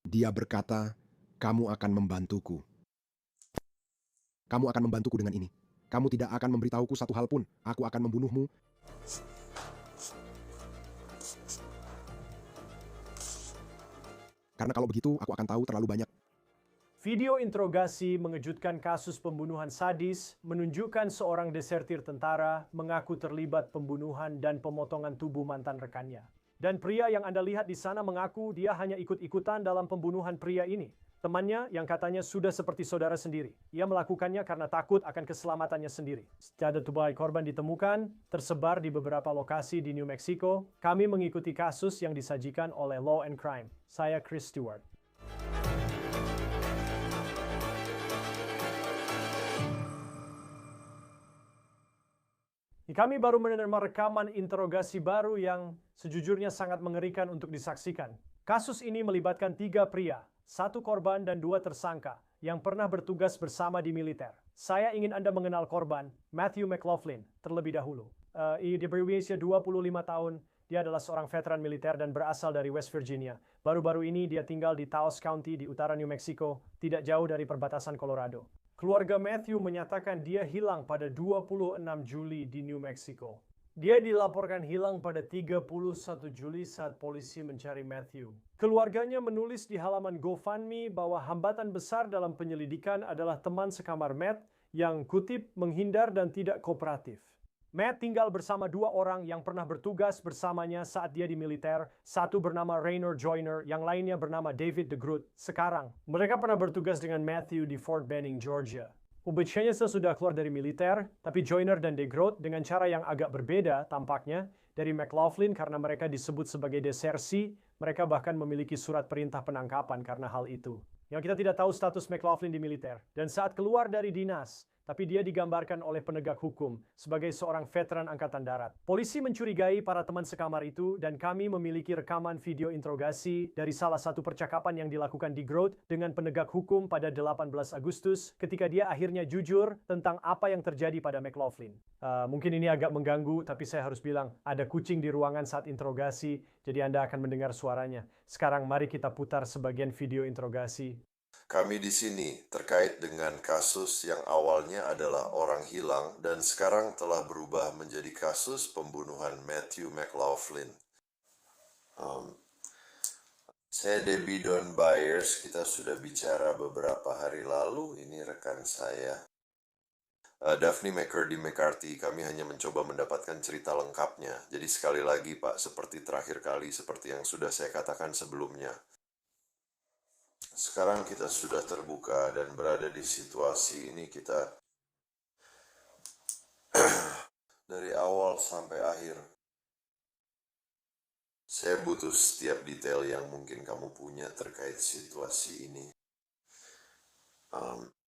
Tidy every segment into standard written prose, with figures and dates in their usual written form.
Dia berkata, "Kamu akan membantuku. Kamu akan membantuku dengan ini. Kamu tidak akan memberitahuku satu hal pun. Aku akan membunuhmu." Karena kalau begitu, aku akan tahu terlalu banyak. Video interogasi mengejutkan kasus pembunuhan sadis menunjukkan seorang desertir tentara mengaku terlibat pembunuhan dan pemotongan tubuh mantan rekannya. Dan pria yang Anda lihat di sana mengaku dia hanya ikut-ikutan dalam pembunuhan pria ini. Temannya yang katanya sudah seperti saudara sendiri. Ia melakukannya karena takut akan keselamatannya sendiri. Setelah tubuh korban ditemukan, tersebar di beberapa lokasi di New Mexico, kami mengikuti kasus yang disajikan oleh Law and Crime. Saya Chris Stewart. Kami baru menerima rekaman interogasi baru yang sejujurnya sangat mengerikan untuk disaksikan. Kasus ini melibatkan 3 pria, 1 korban dan 2 tersangka yang pernah bertugas bersama di militer. Saya ingin Anda mengenal korban, Matthew McLaughlin, terlebih dahulu. Dia berusia 25 tahun, dia adalah seorang veteran militer dan berasal dari West Virginia. Baru-baru ini dia tinggal di Taos County di utara New Mexico, tidak jauh dari perbatasan Colorado. Keluarga Matthew menyatakan dia hilang pada 26 Juli di New Mexico. Dia dilaporkan hilang pada 31 Juli saat polisi mencari Matthew. Keluarganya menulis di halaman GoFundMe bahwa hambatan besar dalam penyelidikan adalah teman sekamar Matt yang kutip menghindar dan tidak kooperatif. Matt tinggal bersama 2 orang yang pernah bertugas bersamanya saat dia di militer, satu bernama Raynor Joyner, yang lainnya bernama David DeGroot. Sekarang, mereka pernah bertugas dengan Matthew di Fort Benning, Georgia. Ubicanya sudah keluar dari militer, tapi Joyner dan DeGroot dengan cara yang agak berbeda tampaknya dari McLaughlin karena mereka disebut sebagai desersi, mereka bahkan memiliki surat perintah penangkapan karena hal itu. Yang kita tidak tahu status McLaughlin di militer. Dan saat keluar dari dinas, tapi dia digambarkan oleh penegak hukum sebagai seorang veteran angkatan darat. Polisi mencurigai para teman sekamar itu dan kami memiliki rekaman video interogasi dari salah satu percakapan yang dilakukan DeGroot dengan penegak hukum pada 18 Agustus ketika dia akhirnya jujur tentang apa yang terjadi pada McLaughlin. Mungkin ini agak mengganggu, tapi saya harus bilang ada kucing di ruangan saat interogasi, jadi Anda akan mendengar suaranya. Sekarang mari kita putar sebagian video interogasi. Kami di sini terkait dengan kasus yang awalnya adalah orang hilang dan sekarang telah berubah menjadi kasus pembunuhan Matthew McLaughlin. Saya Debbie Don Byers, kita sudah bicara beberapa hari lalu, ini rekan saya. Daphne McCurdy-McCarthy, kami hanya mencoba mendapatkan cerita lengkapnya. Jadi sekali lagi Pak, seperti terakhir kali, seperti yang sudah saya katakan sebelumnya. Sekarang kita sudah terbuka dan berada di situasi ini kita dari awal sampai akhir. Saya butuh setiap detail yang mungkin kamu punya terkait situasi ini.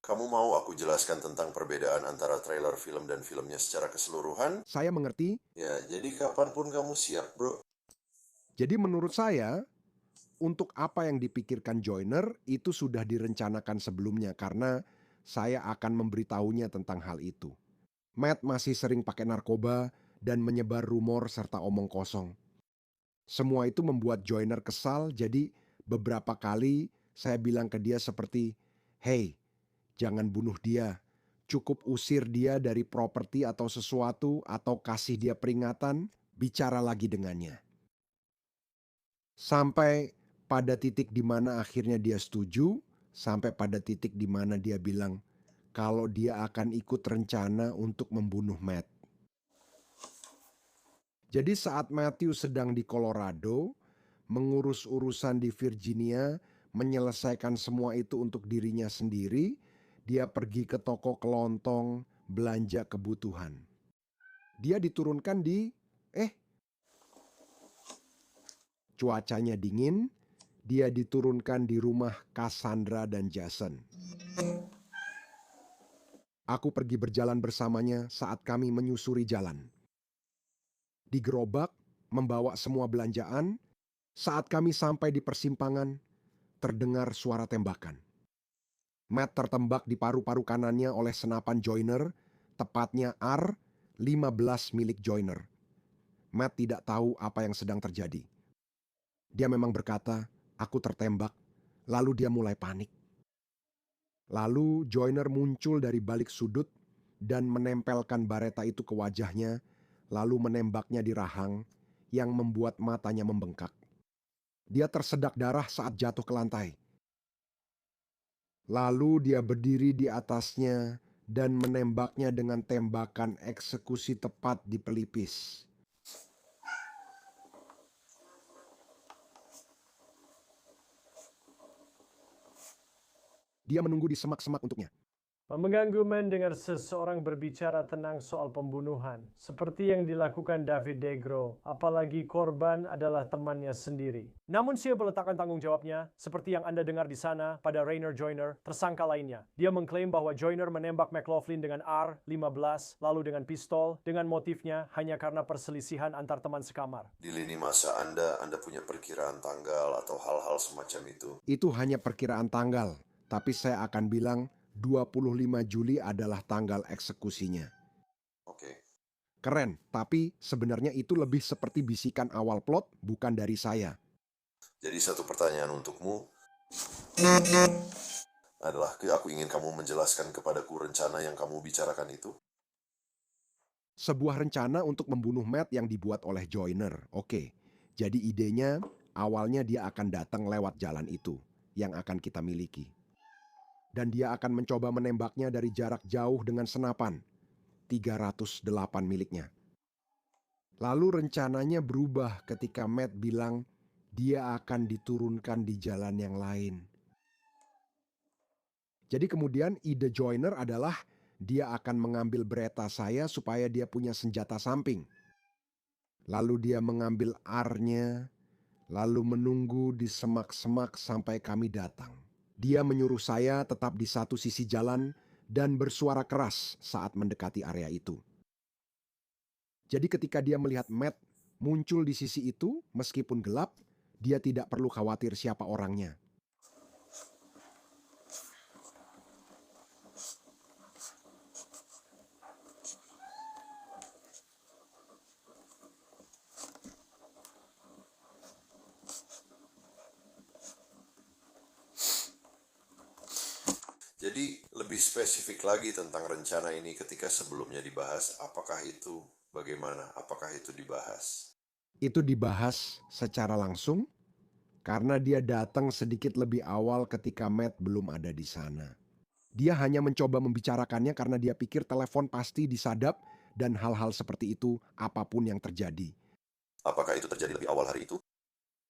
Kamu mau aku jelaskan tentang perbedaan antara trailer film dan filmnya secara keseluruhan? Saya mengerti. Ya, jadi kapanpun kamu siap, bro. Jadi menurut saya, untuk apa yang dipikirkan Joyner itu sudah direncanakan sebelumnya karena saya akan memberitahunya tentang hal itu. Matt masih sering pakai narkoba dan menyebar rumor serta omong kosong. Semua itu membuat Joyner kesal, jadi beberapa kali saya bilang ke dia seperti, "Hey, jangan bunuh dia. Cukup usir dia dari properti atau sesuatu atau kasih dia peringatan, bicara lagi dengannya." Sampai pada titik di mana akhirnya dia setuju, sampai pada titik di mana dia bilang kalau dia akan ikut rencana untuk membunuh Matt. Jadi saat Matthew sedang di Colorado, mengurus urusan di Virginia, menyelesaikan semua itu untuk dirinya sendiri, dia pergi ke toko kelontong belanja kebutuhan. Dia diturunkan di cuacanya dingin, dia diturunkan di rumah Cassandra dan Jason. Aku pergi berjalan bersamanya saat kami menyusuri jalan. Di gerobak, membawa semua belanjaan, saat kami sampai di persimpangan, terdengar suara tembakan. Matt tertembak di paru-paru kanannya oleh senapan Joyner, tepatnya R-15 milik Joyner. Matt tidak tahu apa yang sedang terjadi. Dia memang berkata, "Aku tertembak." Lalu dia mulai panik. Lalu Joyner muncul dari balik sudut dan menempelkan bareta itu ke wajahnya, lalu menembaknya di rahang yang membuat matanya membengkak. Dia tersedak darah saat jatuh ke lantai. Lalu dia berdiri di atasnya dan menembaknya dengan tembakan eksekusi tepat di pelipis. Dia menunggu di semak-semak untuknya. Mengganggu mendengar seseorang berbicara tenang soal pembunuhan, seperti yang dilakukan David Degro, apalagi korban adalah temannya sendiri. Namun Shea meletakkan tanggung jawabnya, seperti yang Anda dengar di sana, pada Rainer Joyner, tersangka lainnya. Dia mengklaim bahwa Joyner menembak McLaughlin dengan R-15, lalu dengan pistol, dengan motifnya hanya karena perselisihan antar teman sekamar. Di lini masa Anda punya perkiraan tanggal atau hal-hal semacam itu? Itu hanya perkiraan tanggal, tapi saya akan bilang 25 Juli adalah tanggal eksekusinya. Oke. Keren, tapi sebenarnya itu lebih seperti bisikan awal plot, bukan dari saya. Jadi satu pertanyaan untukmu adalah, aku ingin kamu menjelaskan kepadaku rencana yang kamu bicarakan itu. Sebuah rencana untuk membunuh Matt yang dibuat oleh Joyner. Oke, jadi idenya awalnya dia akan datang lewat jalan itu yang akan kita miliki. Dan dia akan mencoba menembaknya dari jarak jauh dengan senapan, 308 miliknya. Lalu rencananya berubah ketika Matt bilang dia akan diturunkan di jalan yang lain. Jadi kemudian ide Joyner adalah dia akan mengambil bereta saya supaya dia punya senjata samping. Lalu dia mengambil R-nya, lalu menunggu di semak-semak sampai kami datang. Dia menyuruh saya tetap di satu sisi jalan dan bersuara keras saat mendekati area itu. Jadi ketika dia melihat Matt muncul di sisi itu, meskipun gelap, dia tidak perlu khawatir siapa orangnya. Jadi lebih spesifik lagi tentang rencana ini ketika sebelumnya dibahas, apakah itu bagaimana? Apakah itu dibahas? Itu dibahas secara langsung karena dia datang sedikit lebih awal ketika Matt belum ada di sana. Dia hanya mencoba membicarakannya karena dia pikir telepon pasti disadap dan hal-hal seperti itu apapun yang terjadi. Apakah itu terjadi lebih awal hari itu?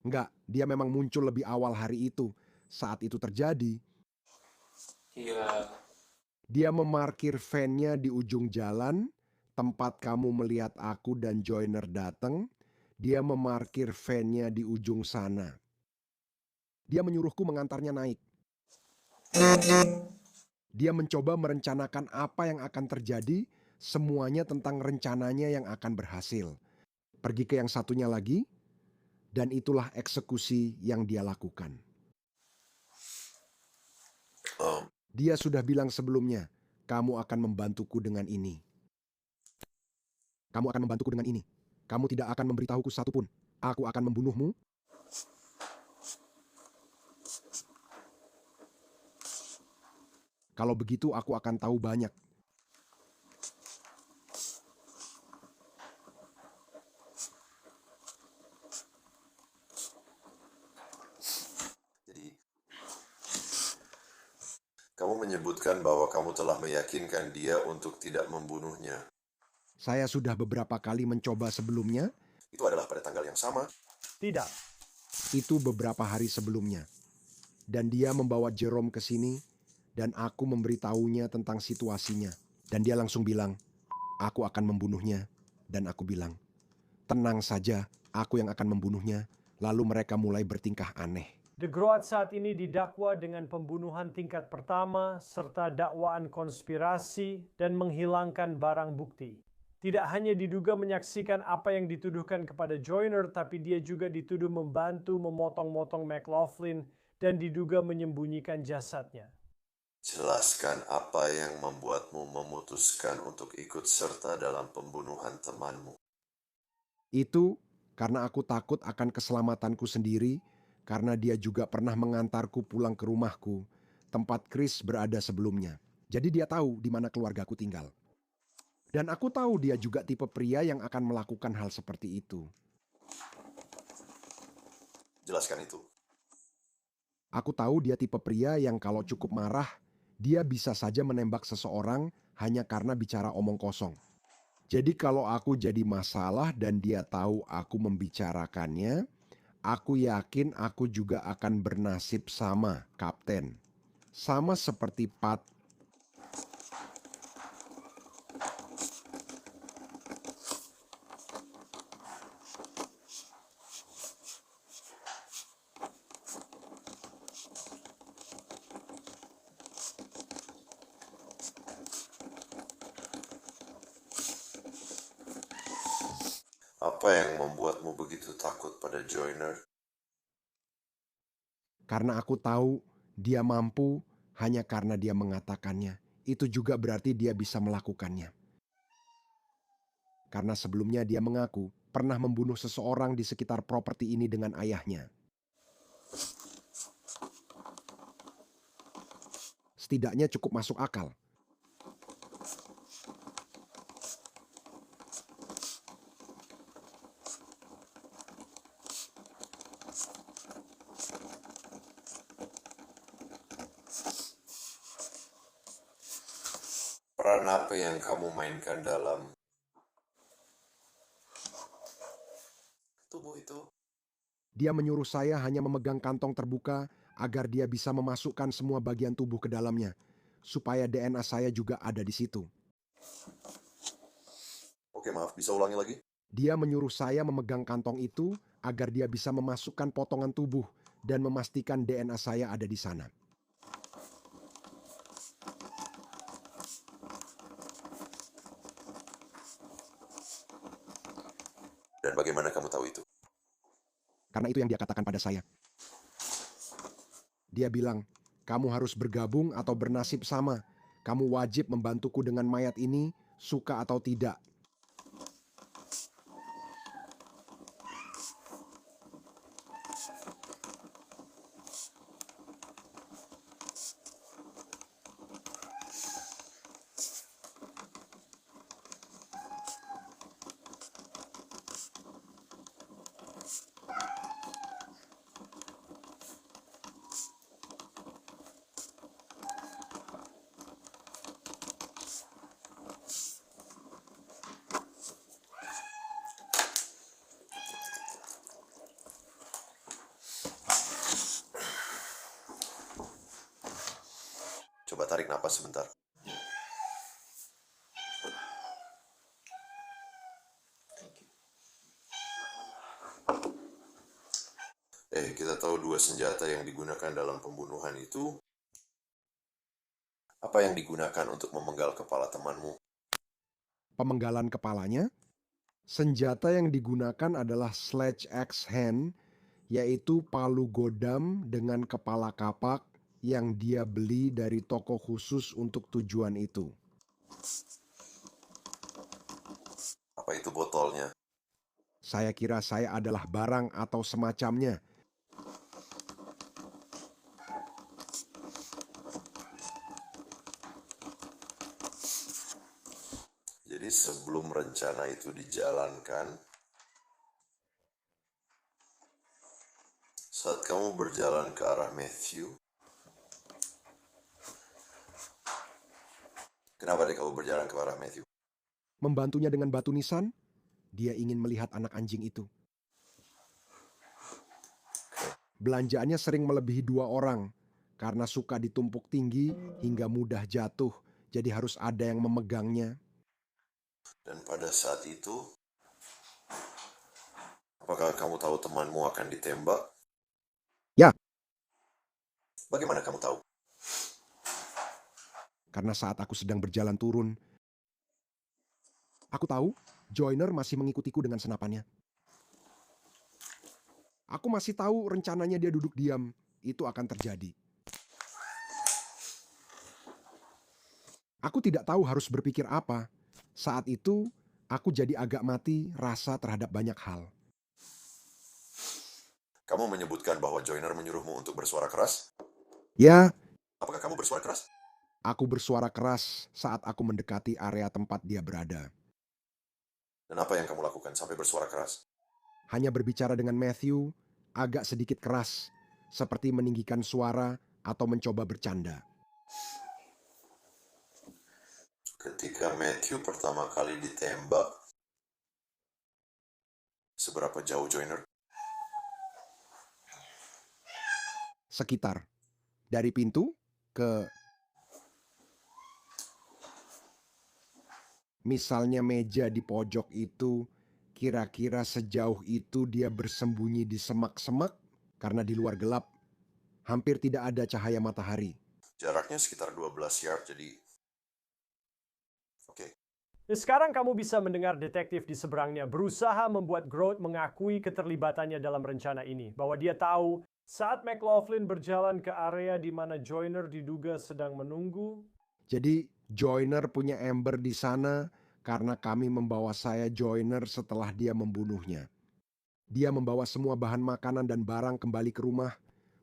Enggak, dia memang muncul lebih awal hari itu. Saat itu terjadi, dia memarkir van-nya di ujung jalan, tempat kamu melihat aku dan Joyner datang. Dia memarkir van-nya di ujung sana. Dia menyuruhku mengantarnya naik. Dia mencoba merencanakan apa yang akan terjadi, semuanya tentang rencananya yang akan berhasil. Pergi ke yang satunya lagi, dan itulah eksekusi yang dia lakukan. Dia sudah bilang sebelumnya, kamu akan membantuku dengan ini. Kamu akan membantuku dengan ini. Kamu tidak akan memberitahuku satupun. Aku akan membunuhmu. Kalau begitu aku akan tahu banyak. Jadi, kamu menyebutkan bahwa kamu telah meyakinkan dia untuk tidak membunuhnya. Saya sudah beberapa kali mencoba sebelumnya. Itu adalah pada tanggal yang sama. Tidak. Itu beberapa hari sebelumnya. Dan dia membawa Jerome ke sini, dan aku memberitahunya tentang situasinya. Dan dia langsung bilang, aku akan membunuhnya. Dan aku bilang, tenang saja, aku yang akan membunuhnya. Lalu mereka mulai bertingkah aneh. De Groat saat ini didakwa dengan pembunuhan tingkat pertama serta dakwaan konspirasi dan menghilangkan barang bukti. Tidak hanya diduga menyaksikan apa yang dituduhkan kepada Joyner, tapi dia juga dituduh membantu memotong-motong McLaughlin dan diduga menyembunyikan jasadnya. Jelaskan apa yang membuatmu memutuskan untuk ikut serta dalam pembunuhan temanmu. Itu karena aku takut akan keselamatanku sendiri, karena dia juga pernah mengantarku pulang ke rumahku, tempat Chris berada sebelumnya. Jadi dia tahu di mana keluargaku tinggal. Dan aku tahu dia juga tipe pria yang akan melakukan hal seperti itu. Jelaskan itu. Aku tahu dia tipe pria yang kalau cukup marah, dia bisa saja menembak seseorang hanya karena bicara omong kosong. Jadi kalau aku jadi masalah dan dia tahu aku membicarakannya, aku yakin aku juga akan bernasib sama, Kapten. Sama seperti Pat. Apa yang membuatmu begitu takut pada Joyner? Karena aku tahu dia mampu hanya karena dia mengatakannya. Itu juga berarti dia bisa melakukannya. Karena sebelumnya dia mengaku pernah membunuh seseorang di sekitar properti ini dengan ayahnya. Setidaknya cukup masuk akal. Peran apa yang kamu mainkan dalam tubuh itu? Dia menyuruh saya hanya memegang kantong terbuka agar dia bisa memasukkan semua bagian tubuh ke dalamnya, supaya DNA saya juga ada di situ. Oke, maaf, bisa ulangi lagi? Dia menyuruh saya memegang kantong itu agar dia bisa memasukkan potongan tubuh dan memastikan DNA saya ada di sana. Dan bagaimana kamu tahu itu? Karena itu yang dia katakan pada saya. Dia bilang, kamu harus bergabung atau bernasib sama. Kamu wajib membantuku dengan mayat ini, suka atau tidak. Coba tarik napas sebentar. Kita tahu dua senjata yang digunakan dalam pembunuhan itu. Apa yang digunakan untuk memenggal kepala temanmu? Pemenggalan kepalanya, senjata yang digunakan adalah sledge axe hand, yaitu palu godam dengan kepala kapak yang dia beli dari toko khusus untuk tujuan itu. Apa itu botolnya? Saya kira saya adalah barang atau semacamnya. Jadi sebelum rencana itu dijalankan, saat kamu berjalan ke arah Matthew, kenapa deh kamu berjalan ke arah Matthew? Membantunya dengan batu nisan, dia ingin melihat anak anjing itu. Belanjaannya sering melebihi 2 orang, karena suka ditumpuk tinggi hingga mudah jatuh, jadi harus ada yang memegangnya. Dan pada saat itu, apakah kamu tahu temanmu akan ditembak? Ya. Bagaimana kamu tahu? Karena saat aku sedang berjalan turun, aku tahu Joyner masih mengikutiku dengan senapannya. Aku masih tahu rencananya dia duduk diam, itu akan terjadi. Aku tidak tahu harus berpikir apa. Saat itu, aku jadi agak mati rasa terhadap banyak hal. Kamu menyebutkan bahwa Joyner menyuruhmu untuk bersuara keras? Ya, Apakah kamu bersuara keras? aku bersuara keras saat aku mendekati area tempat dia berada. Dan apa yang kamu lakukan sampai bersuara keras? Hanya berbicara dengan Matthew, agak sedikit keras, seperti meninggikan suara atau mencoba bercanda. Ketika Matthew pertama kali ditembak, seberapa jauh Joyner? Sekitar dari pintu ke misalnya meja di pojok itu, kira-kira sejauh itu dia bersembunyi di semak-semak karena di luar gelap. Hampir tidak ada cahaya matahari. Jaraknya sekitar 12 yard, jadi... Oke. Sekarang kamu bisa mendengar detektif di seberangnya berusaha membuat Groth mengakui keterlibatannya dalam rencana ini. Bahwa dia tahu saat McLaughlin berjalan ke area di mana Joyner diduga sedang menunggu. Jadi Joyner punya Amber di sana karena kami membawa saya Joyner setelah dia membunuhnya. Dia membawa semua bahan makanan dan barang kembali ke rumah,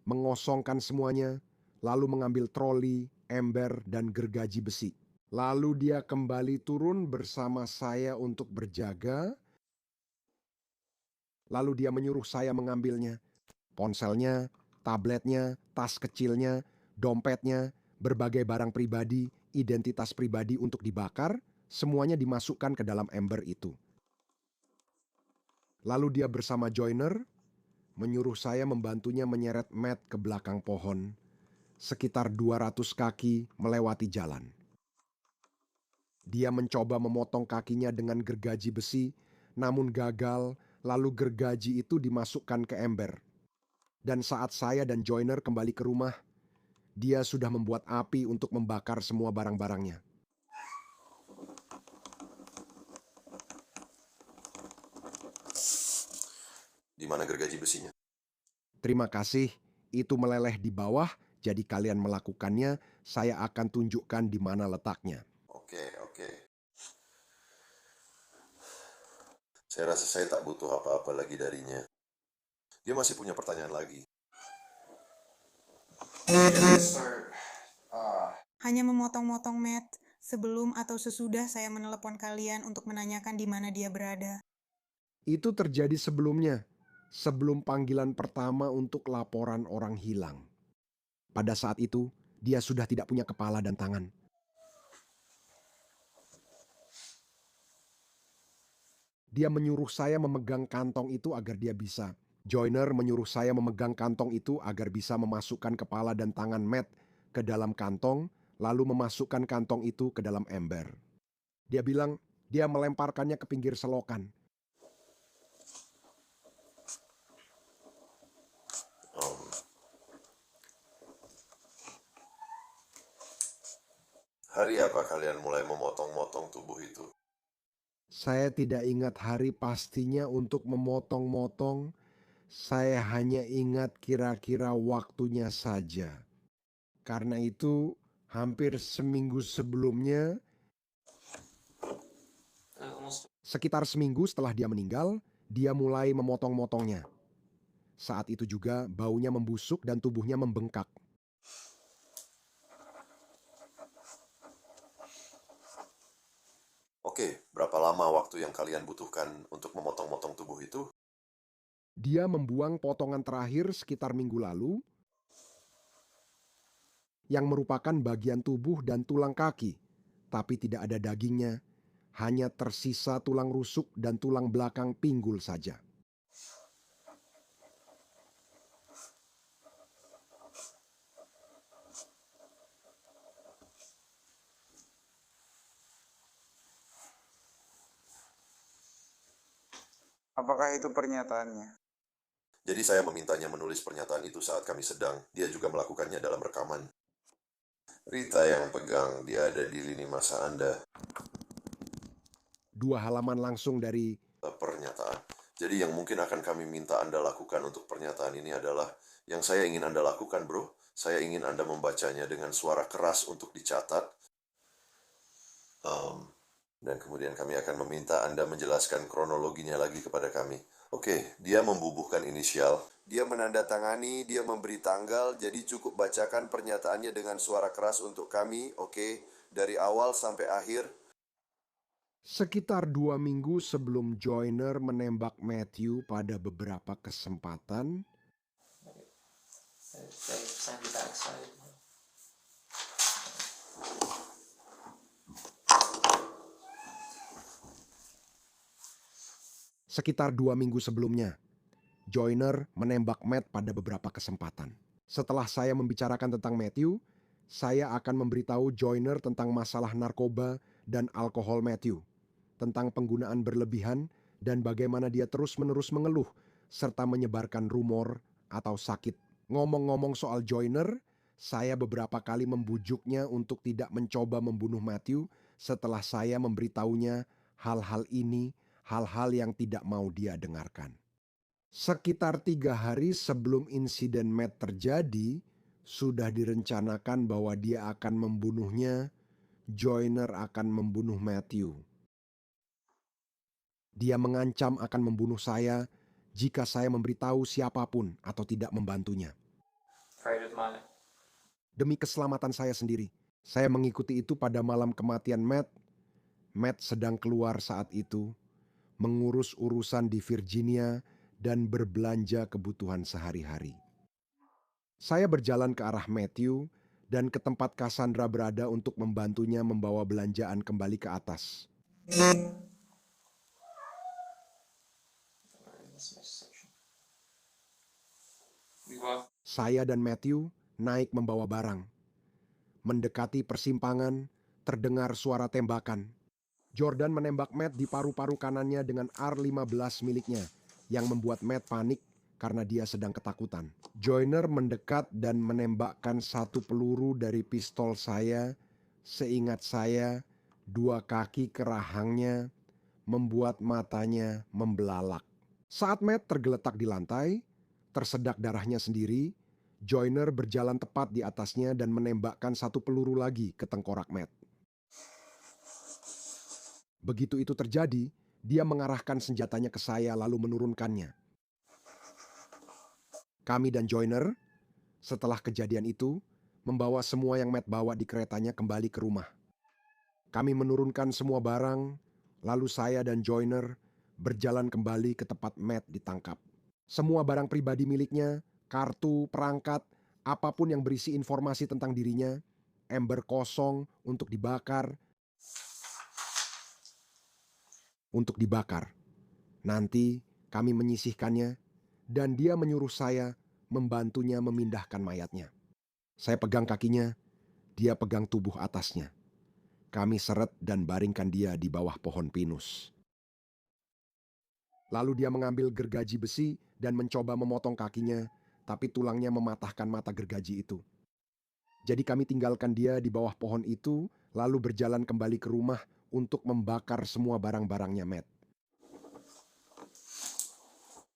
mengosongkan semuanya, lalu mengambil troli, ember, dan gergaji besi. Lalu dia kembali turun bersama saya untuk berjaga. Lalu dia menyuruh saya mengambilnya. Ponselnya, tabletnya, tas kecilnya, dompetnya, berbagai barang pribadi, identitas pribadi untuk dibakar, semuanya dimasukkan ke dalam ember itu. Lalu dia bersama Joyner, menyuruh saya membantunya menyeret Matt ke belakang pohon, sekitar 200 kaki melewati jalan. Dia mencoba memotong kakinya dengan gergaji besi, namun gagal, lalu gergaji itu dimasukkan ke ember. Dan saat saya dan Joyner kembali ke rumah, dia sudah membuat api untuk membakar semua barang-barangnya. Di mana gergaji besinya? Terima kasih, itu meleleh di bawah, jadi kalian melakukannya, saya akan tunjukkan di mana letaknya. Oke. Saya rasa saya tak butuh apa-apa lagi darinya. Dia masih punya pertanyaan lagi. Hanya memotong-motong Matt sebelum atau sesudah saya menelepon kalian untuk menanyakan di mana dia berada. Itu terjadi sebelumnya, sebelum panggilan pertama untuk laporan orang hilang. Pada saat itu, dia sudah tidak punya kepala dan tangan. Dia menyuruh saya memegang kantong itu agar dia bisa. Joyner menyuruh saya memegang kantong itu agar bisa memasukkan kepala dan tangan Matt ke dalam kantong, lalu memasukkan kantong itu ke dalam ember. Dia bilang dia melemparkannya ke pinggir selokan. Hari apa kalian mulai memotong-motong tubuh itu? Saya tidak ingat hari pastinya untuk memotong-motong. Saya hanya ingat kira-kira waktunya saja. Karena itu, hampir seminggu sebelumnya, sekitar seminggu setelah dia meninggal, dia mulai memotong-motongnya. Saat itu juga baunya membusuk dan tubuhnya membengkak. Oke, berapa lama waktu yang kalian butuhkan untuk memotong-motong tubuh itu? Dia membuang potongan terakhir sekitar minggu lalu, yang merupakan bagian tubuh dan tulang kaki, tapi tidak ada dagingnya, hanya tersisa tulang rusuk dan tulang belakang pinggul saja. Apakah itu pernyataannya? Jadi saya memintanya menulis pernyataan itu saat kami sedang. Dia juga melakukannya dalam rekaman. Rita yang pegang, dia ada di lini masa Anda. 2 halaman langsung dari Pernyataan. Jadi yang mungkin akan kami minta Anda lakukan untuk pernyataan ini adalah yang saya ingin Anda lakukan, bro. Saya ingin Anda membacanya dengan suara keras untuk dicatat. Dan kemudian kami akan meminta Anda menjelaskan kronologinya lagi kepada kami. Oke, dia membubuhkan inisial. Dia menandatangani, dia memberi tanggal, jadi cukup bacakan pernyataannya dengan suara keras untuk kami, oke, dari awal sampai akhir. Sekitar 2 minggu sebelum Joyner menembak Matthew pada beberapa kesempatan, Joyner menembak Matt pada beberapa kesempatan. Setelah saya membicarakan tentang Matthew, saya akan memberitahu Joyner tentang masalah narkoba dan alkohol Matthew, tentang penggunaan berlebihan dan bagaimana dia terus-menerus mengeluh serta menyebarkan rumor atau sakit. Ngomong-ngomong soal Joyner, saya beberapa kali membujuknya untuk tidak mencoba membunuh Matthew setelah saya memberitahunya hal-hal ini, hal-hal yang tidak mau dia dengarkan. Sekitar 3 hari sebelum insiden Matt terjadi, sudah direncanakan bahwa dia akan membunuhnya. Joyner akan membunuh Matthew. Dia mengancam akan membunuh saya jika saya memberitahu siapapun atau tidak membantunya. Demi keselamatan saya sendiri, saya mengikuti itu pada malam kematian Matt. Matt sedang keluar saat itu, mengurus urusan di Virginia dan berbelanja kebutuhan sehari-hari. Saya berjalan ke arah Matthew dan ke tempat Cassandra berada untuk membantunya membawa belanjaan kembali ke atas. Saya dan Matthew naik membawa barang. Mendekati persimpangan, terdengar suara tembakan. Jordan menembak Matt di paru-paru kanannya dengan R-15 miliknya, yang membuat Matt panik karena dia sedang ketakutan. Joyner mendekat dan menembakkan 1 peluru dari pistol saya. Seingat saya, 2 kaki ke rahangnya membuat matanya membelalak. Saat Matt tergeletak di lantai, tersedak darahnya sendiri, Joyner berjalan tepat di atasnya dan menembakkan 1 peluru lagi ke tengkorak Matt. Begitu itu terjadi, dia mengarahkan senjatanya ke saya lalu menurunkannya. Kami dan Joyner, setelah kejadian itu, membawa semua yang Matt bawa di keretanya kembali ke rumah. Kami menurunkan semua barang, lalu saya dan Joyner berjalan kembali ke tempat Matt ditangkap. Semua barang pribadi miliknya, kartu, perangkat, apapun yang berisi informasi tentang dirinya, ember kosong untuk dibakar. Nanti kami menyisihkannya dan dia menyuruh saya membantunya memindahkan mayatnya. Saya pegang kakinya, dia pegang tubuh atasnya. Kami seret dan baringkan dia di bawah pohon pinus. Lalu dia mengambil gergaji besi dan mencoba memotong kakinya, tapi tulangnya mematahkan mata gergaji itu. Jadi kami tinggalkan dia di bawah pohon itu, lalu berjalan kembali ke rumah untuk membakar semua barang-barangnya Matt.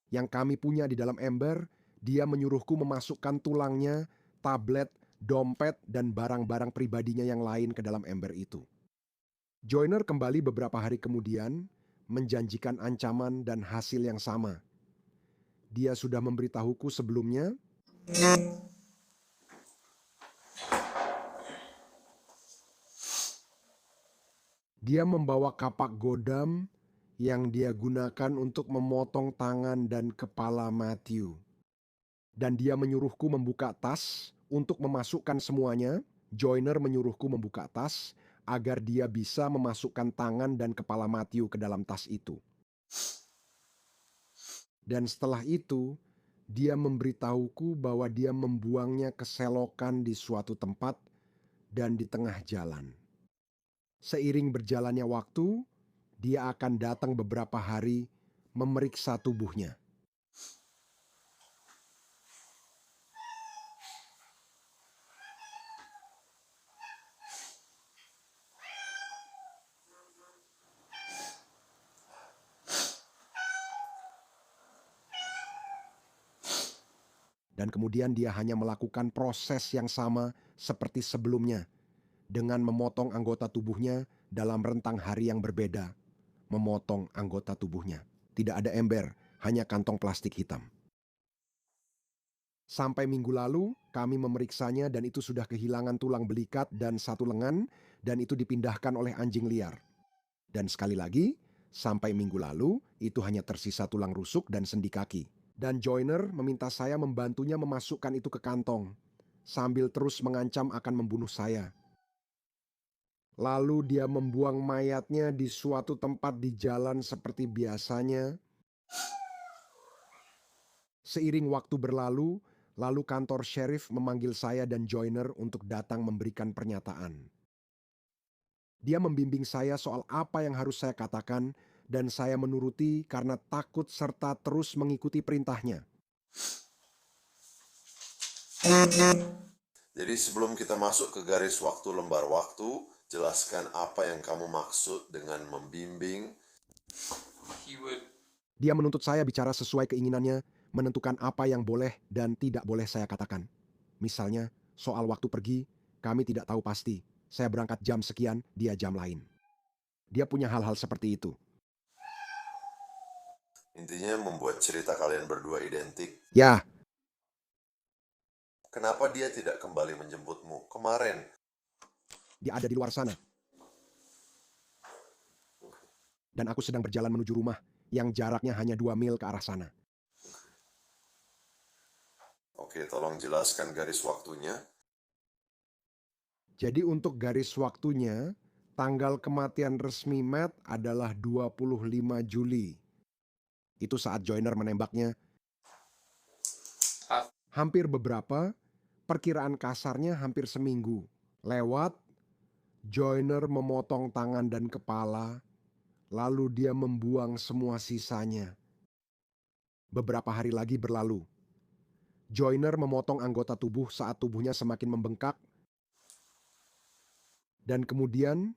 Yang kami punya di dalam ember, dia menyuruhku memasukkan tulangnya, tablet, dompet, dan barang-barang pribadinya yang lain ke dalam ember itu. Joyner kembali beberapa hari kemudian, menjanjikan ancaman dan hasil yang sama. Dia sudah memberitahuku sebelumnya. Dia membawa kapak godam yang dia gunakan untuk memotong tangan dan kepala Matthew. Dan dia menyuruhku membuka tas untuk memasukkan semuanya. Joyner menyuruhku membuka tas agar dia bisa memasukkan tangan dan kepala Matthew ke dalam tas itu. Dan setelah itu, dia memberitahuku bahwa dia membuangnya ke selokan di suatu tempat dan di tengah jalan. Seiring berjalannya waktu, dia akan datang beberapa hari memeriksa tubuhnya. Dan kemudian dia hanya melakukan proses yang sama seperti sebelumnya, dengan memotong anggota tubuhnya dalam rentang hari yang berbeda. Memotong anggota tubuhnya. Tidak ada ember, hanya kantong plastik hitam. Sampai minggu lalu, kami memeriksanya dan itu sudah kehilangan tulang belikat dan satu lengan, dan itu dipindahkan oleh anjing liar. Dan sekali lagi, sampai minggu lalu, itu hanya tersisa tulang rusuk dan sendi kaki. Dan Joyner meminta saya membantunya memasukkan itu ke kantong, sambil terus mengancam akan membunuh saya. Lalu dia membuang mayatnya di suatu tempat di jalan seperti biasanya. Seiring waktu berlalu, lalu kantor sheriff memanggil saya dan Joyner untuk datang memberikan pernyataan. Dia membimbing saya soal apa yang harus saya katakan dan saya menuruti karena takut serta terus mengikuti perintahnya. Jadi sebelum kita masuk ke garis waktu lembar waktu, jelaskan apa yang kamu maksud dengan membimbing. Dia menuntut saya bicara sesuai keinginannya, menentukan apa yang boleh dan tidak boleh saya katakan. Misalnya, soal waktu pergi, kami tidak tahu pasti. Saya berangkat jam sekian, dia jam lain. Dia punya hal-hal seperti itu. Intinya membuat cerita kalian berdua identik. Ya, Kenapa dia tidak kembali menjemputmu kemarin? dia ada di luar sana. Dan aku sedang berjalan menuju rumah yang jaraknya hanya 2 mil ke arah sana. Oke, tolong jelaskan garis waktunya. Jadi untuk garis waktunya, tanggal kematian resmi Matt adalah 25 Juli. Itu saat Joyner menembaknya. Hampir beberapa, perkiraan kasarnya hampir seminggu. Lewat, Joyner memotong tangan dan kepala, lalu dia membuang semua sisanya. Beberapa hari lagi berlalu. Joyner memotong anggota tubuh saat tubuhnya semakin membengkak. Dan kemudian,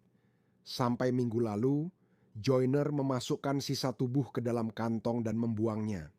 sampai minggu lalu, Joyner memasukkan sisa tubuh ke dalam kantong dan membuangnya.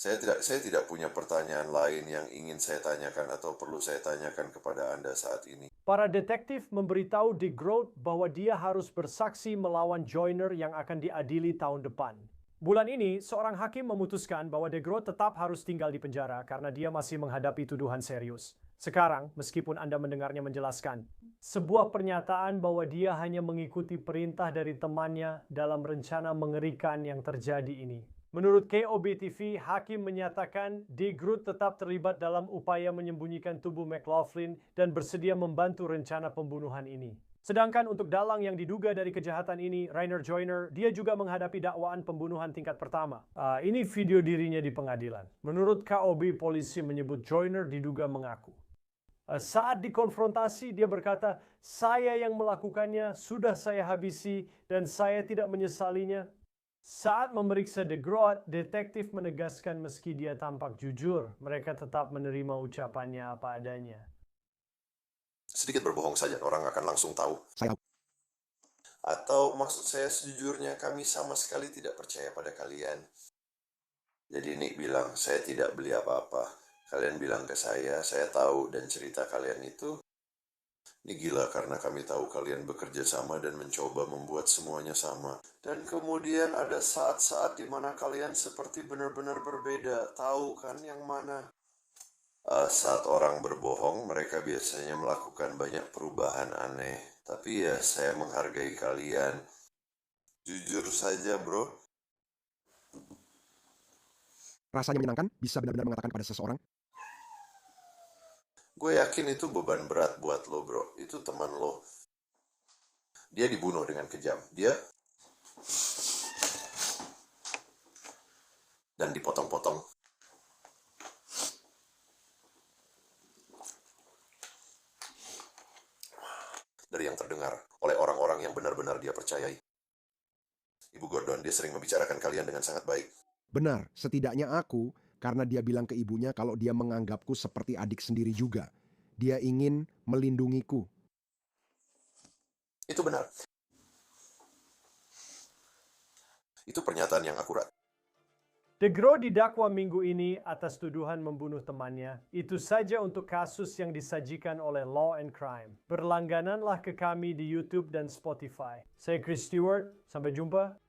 Saya tidak punya pertanyaan lain yang ingin saya tanyakan atau perlu saya tanyakan kepada Anda saat ini. Para detektif memberitahu Dick Groat bahwa dia harus bersaksi melawan Joyner yang akan diadili tahun depan. Bulan ini, seorang hakim memutuskan bahwa Dick Groat tetap harus tinggal di penjara karena dia masih menghadapi tuduhan serius. Sekarang, meskipun Anda mendengarnya menjelaskan, sebuah pernyataan bahwa dia hanya mengikuti perintah dari temannya dalam rencana mengerikan yang terjadi ini. Menurut KOB TV, hakim menyatakan Dick Groat tetap terlibat dalam upaya menyembunyikan tubuh McLaughlin dan bersedia membantu rencana pembunuhan ini. Sedangkan untuk dalang yang diduga dari kejahatan ini, Rainer Joyner, dia juga menghadapi dakwaan pembunuhan tingkat pertama. Ini video dirinya di pengadilan. Menurut KOB, polisi menyebut Joyner diduga mengaku. Saat dikonfrontasi, dia berkata, "Saya yang melakukannya, sudah saya habisi, dan saya tidak menyesalinya." Saat memeriksa Dick Groat, detektif menegaskan meski dia tampak jujur, mereka tetap menerima ucapannya apa adanya. Sedikit berbohong saja, orang akan langsung tahu. Saya Atau maksud saya sejujurnya, kami sama sekali tidak percaya pada kalian. Jadi Nick bilang, saya tidak beli apa-apa. Kalian bilang ke saya tahu dan cerita kalian itu. Ini gila karena kami tahu kalian bekerja sama dan mencoba membuat semuanya sama. Dan kemudian ada saat-saat di mana kalian seperti benar-benar berbeda. Tahu kan yang mana? Saat orang berbohong, mereka biasanya melakukan banyak perubahan aneh. Tapi ya, saya menghargai kalian. Jujur saja, bro. rasanya menyenangkan bisa benar-benar mengatakan pada seseorang, Gue yakin itu beban berat buat lo, bro. Itu teman lo. Dia dibunuh dengan kejam. Dan dipotong-potong. Dari yang terdengar oleh orang-orang yang benar-benar dia percayai. Ibu Gordon, dia sering membicarakan kalian dengan sangat baik. benar, setidaknya aku, karena dia bilang ke ibunya kalau dia menganggapku seperti adik sendiri juga. Dia ingin melindungiku. Itu benar. Itu pernyataan yang akurat. DeGraw didakwa minggu ini atas tuduhan membunuh temannya. Itu saja untuk kasus yang disajikan oleh Law and Crime. Berlanggananlah ke kami di YouTube dan Spotify. Saya Chris Stewart, sampai jumpa.